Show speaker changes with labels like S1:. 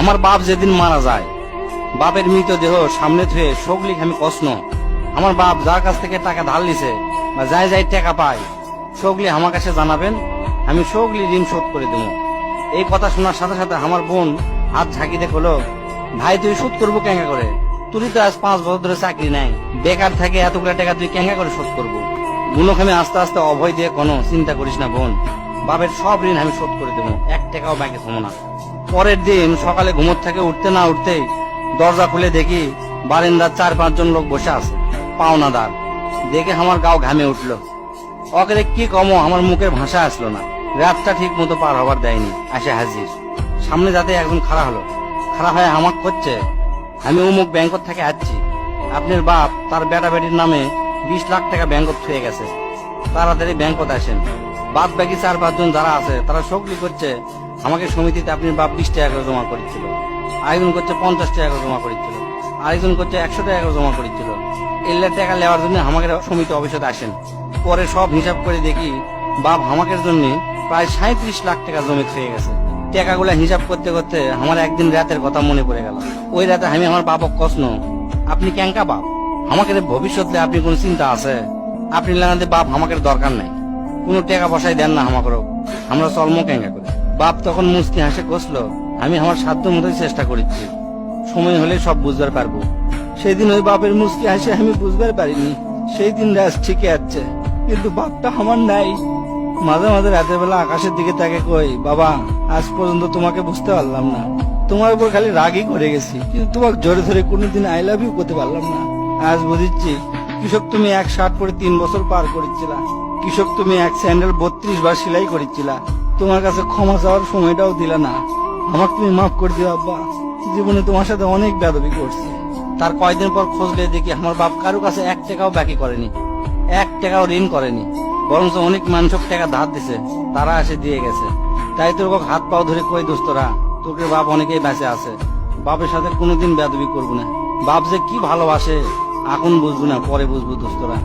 S1: আমার বাপ যেদিন মারা যায়, বাপের মৃতদেহ সামনে থুয়ে সগলিক আমি কষ্ণ। আমার বাপ যার কাছ থেকে টাকা ধার লিছে বা যাই যাই টাকা পায়, সগলি আমার কাছে জানাবেন, আমি সগলি ঋণ শোধ করে দেবো। এই কথা শোনার সাথে সাথে আমার বোন হাত ঝাঁকি দিয়ে হলো, ভাই তুই শোধ করবো কেঙ্গা করে? তুই তো আজ 5 বছর ধরে চাকরি নাই, বেকার থাকে, এতগুলা টাকা তুই কেঙ্গা করে শোধ করবো? বুনক আমি আস্তে আস্তে অভয় দিয়ে কোনো চিন্তা করিস না বোন, বাপের সব ঋণ আমি শোধ করে দেবো, 1 টাকাও ব্যাংকে থমো না। পরের দিন সকালে ঘুমোর থেকে উঠতে না উঠতেই দরজা খুলে দেখি বারান্দার 4-5 জন লোক বসে আছে, পাওনাদার। দেখে আমার গাও ঘামে উঠলো। অকেরে কি কমো, আমার মুখের ভাষা আসলো না। রাতটা ঠিক মতো পার হবার দেয়নি, আসে হাজির। সামনে যাতে একজন খাড়া হলো, খাড়া হয়ে আমাকে করছে, আমি অমুক ব্যাংকত থেকে আসছি, আপনার বাপ তার বেটা বেটির নামে 20 লাখ টাকা ব্যাংকত থুয়ে গেছে, তাড়াতাড়ি ব্যাংকত আসেন। বাদ বাকি 4-5 জন যারা আছে তারা সকলি করছে আমাকে সমিতিতে আপনার বাপ 20 টাকা করে জমা করেছিল, আরেকজন করছে 50 টাকা করে জমা করেছিল, আরেকজন করছে 100 টাকা করে জমা করেছিল। এল্লা টাকা নেওয়ার জন্য আমাকে সমিতি অফিসে আসেন। পরে সব হিসাব করে দেখি বাপ আমাকে জন্য প্রায় 37 লাখ টাকা জমি হয়ে গেছে। টাকাগুলা হিসাব করতে করতে আমার একদিন রাতের কথা মনে পড়ে গেল। ওই রাতে আমি আমার বাপক কষ্ণ, আপনি ক্যাঙ্কা বাপ, আমাকে ভবিষ্যতে আপনি কোন চিন্তা আছে? আপনি লাগাতে বাপ আমাকে দরকার নাই, কোনো টাকা পয়সাই দেন না আমাকে, আমরা চলমো ক্যাঙ্কা করে। বাপ তখন মুস্কি হাসে কষলো, আমি আমার সাধ্য মতোই চেষ্টা করেছি, সময় হলে সব বুঝবার পারবো। সেদিন ওই বাপের মুস্কি হাসে আমি বুঝবার পারিনি। সেই দিন রাত ঠিকই আছে, কিন্তু বাপটা আমার নাই। মাঝে মাঝে রাতের বেলা আকাশের দিকে তাকে কই, বাবা আজ পর্যন্ত তোমাকে বুঝতে পারলাম না, তোমার উপর খালি রাগই করে গেছি, কিন্তু তোমাকে জোরে ধরে কোনোদিন আই লাভ ইউ করতে পারলাম না। আজ বুঝিচ্ছি, কৃষক তুমি 1 শার্ট পরে 3 বছর পার করেছিলা, কৃষক তুমি 1 স্যান্ডেল 32 বার সেলাই করেছিলা, তোমার কাছে ক্ষমা চাওয়ার সময়টাও দিলা না। আমাকে তুমি মাফ করে দিও আব্বা, জীবনে তোমার সাথে অনেক বেয়াদবি করছি। তার কয়েকদিন পর খোঁজলে দেখি আমার বাপ কারো কাছে 1 টাকাও বাকি করেনি, 1 টাকাও ঋণ করেনি, বরঞ্চ অনেক মানুষক টাকা ধার দিছে, তারা এসে দিয়ে গেছে। তাই তোর হাত পাও ধরে কই, দোস্তরা তোকে বাপ অনেকেই বেঁচে আছে, বাপের সাথে কোনোদিন বেয়াদবি করবো না। বাপ যে কি ভালোবাসে এখন বুঝবো না, পরে বুঝবো দোস্তরা।